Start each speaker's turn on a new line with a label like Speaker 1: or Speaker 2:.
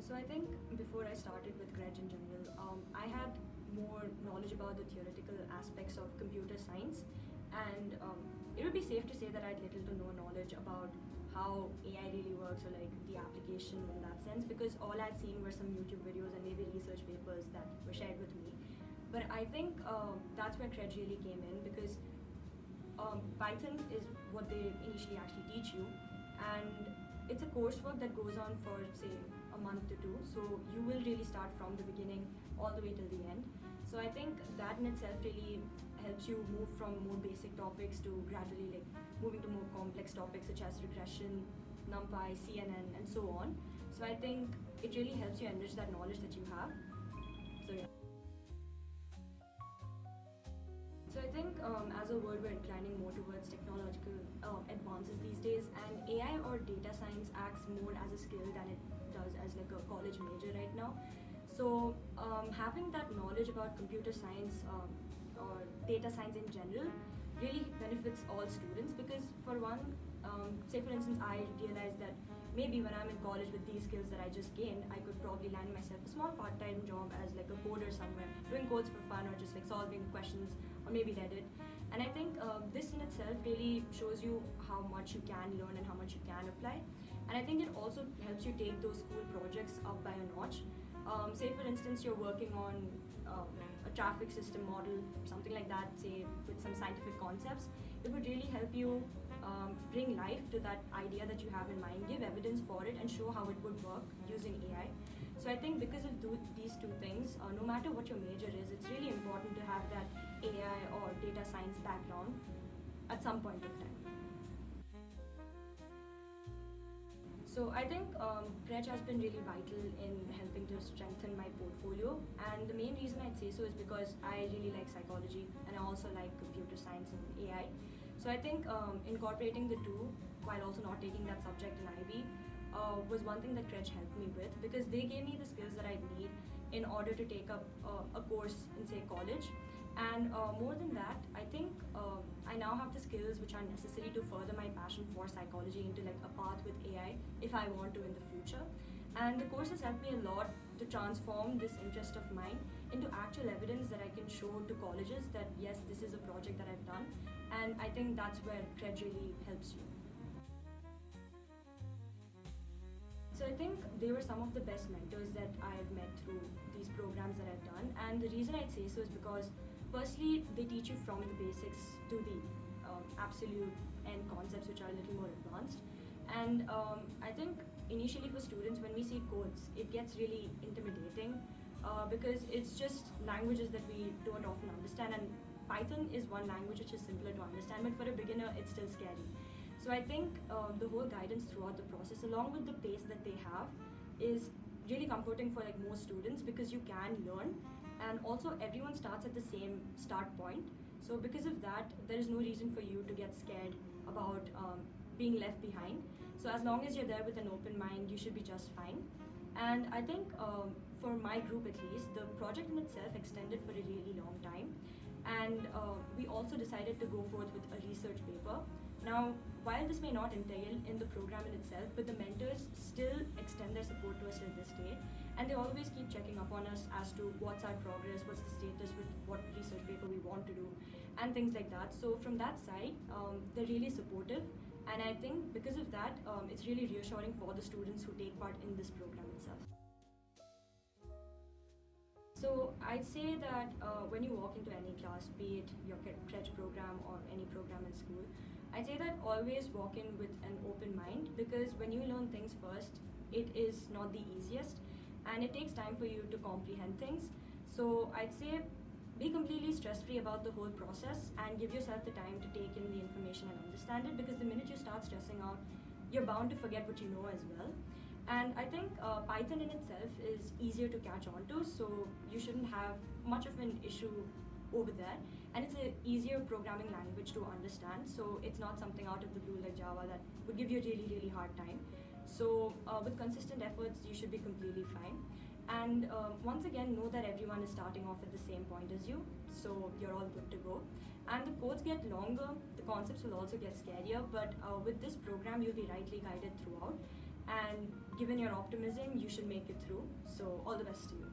Speaker 1: So I think before I started with Credge in general, I had more knowledge about the theoretical aspects of computer science, and it would be safe to say that I had little to no knowledge about how AI really works or like the application in that sense, because all I'd seen were some YouTube videos and maybe research papers that were shared with me. But I think that's where Credge really came in, because Python is what they initially actually teach you, and it's a coursework that goes on for say a month to two. So you will really start from the beginning all the way till the end. So I think that in itself really helps you move from more basic topics to gradually like moving to more complex topics such as regression, NumPy, CNN, and so on. So I think it really helps you enrich that knowledge that you have. So yeah. So I think as a world we're inclining more towards technological advances these days, and AI or data science acts more as a skill than it does as like a college major right now. So having that knowledge about computer science or data science in general really benefits all students, because for one, say for instance, I realized that maybe when I'm in college with these skills that I just gained, I could probably land myself a small part-time job as like a coder somewhere, doing codes for fun or just like solving questions or maybe Reddit. And I think this in itself really shows you how much you can learn and how much you can apply. And I think it also helps you take those school projects up by a notch. Say for instance, you're working on a traffic system model, something like that, say with some scientific concepts. It would really help you bring life to that idea that you have in mind, give evidence for it, and show how it would work using AI. So I think because of these two things, no matter what your major is, it's really important to have that AI or data science background at some point of time. So I think Credge has been really vital in helping to strengthen my portfolio, and the main reason I'd say so is because I really like psychology and I also like computer science and AI. So I think incorporating the two while also not taking that subject in IB was one thing that Credge helped me with, because they gave me the skills that I need in order to take up a course in say college. And more than that, I think I now have the skills which are necessary to further my passion for psychology into like a path with AI if I want to in the future. And the course has helped me a lot to transform this interest of mine into actual evidence that I can show to colleges that yes, this is a project that I've done. And I think that's where Credge really helps you. So I think they were some of the best mentors that I've met through these programs that I've done. And the reason I'd say so is because firstly, they teach you from the basics to the absolute end concepts which are a little more advanced. And I think initially for students, when we see codes, it gets really intimidating because it's just languages that we don't often understand. And Python is one language which is simpler to understand, but for a beginner, it's still scary. So I think the whole guidance throughout the process, along with the pace that they have, is really comforting for like most students, because you can learn, and also everyone starts at the same start point. So because of that, there is no reason for you to get scared about being left behind. So as long as you're there with an open mind, you should be just fine. And I think for my group at least, the project in itself extended for a really long time. And we also decided to go forth with a research paper. Now, while this may not entail in the program in itself, but the mentors still extend their support to us till this day, and they always keep checking up on us as to what's our progress, what's the status with what research paper we want to do, and things like that. So from that side, they're really supportive, and I think because of that, it's really reassuring for the students who take part in this program itself. So I'd say that when you walk into any class, be it your Credge program or any program in school, I'd say that always walk in with an open mind, because when you learn things first, it is not the easiest and it takes time for you to comprehend things. So I'd say be completely stress-free about the whole process and give yourself the time to take in the information and understand it, because the minute you start stressing out, you're bound to forget what you know as well. And I think Python in itself is easier to catch on to, so you shouldn't have much of an issue over there. And it's an easier programming language to understand, so it's not something out of the blue like Java that would give you a really, really hard time. So with consistent efforts, you should be completely fine. And once again, know that everyone is starting off at the same point as you, so you're all good to go. And the codes get longer, the concepts will also get scarier, but with this program, you'll be rightly guided throughout. and given your optimism, you should make it through. So all the best to you.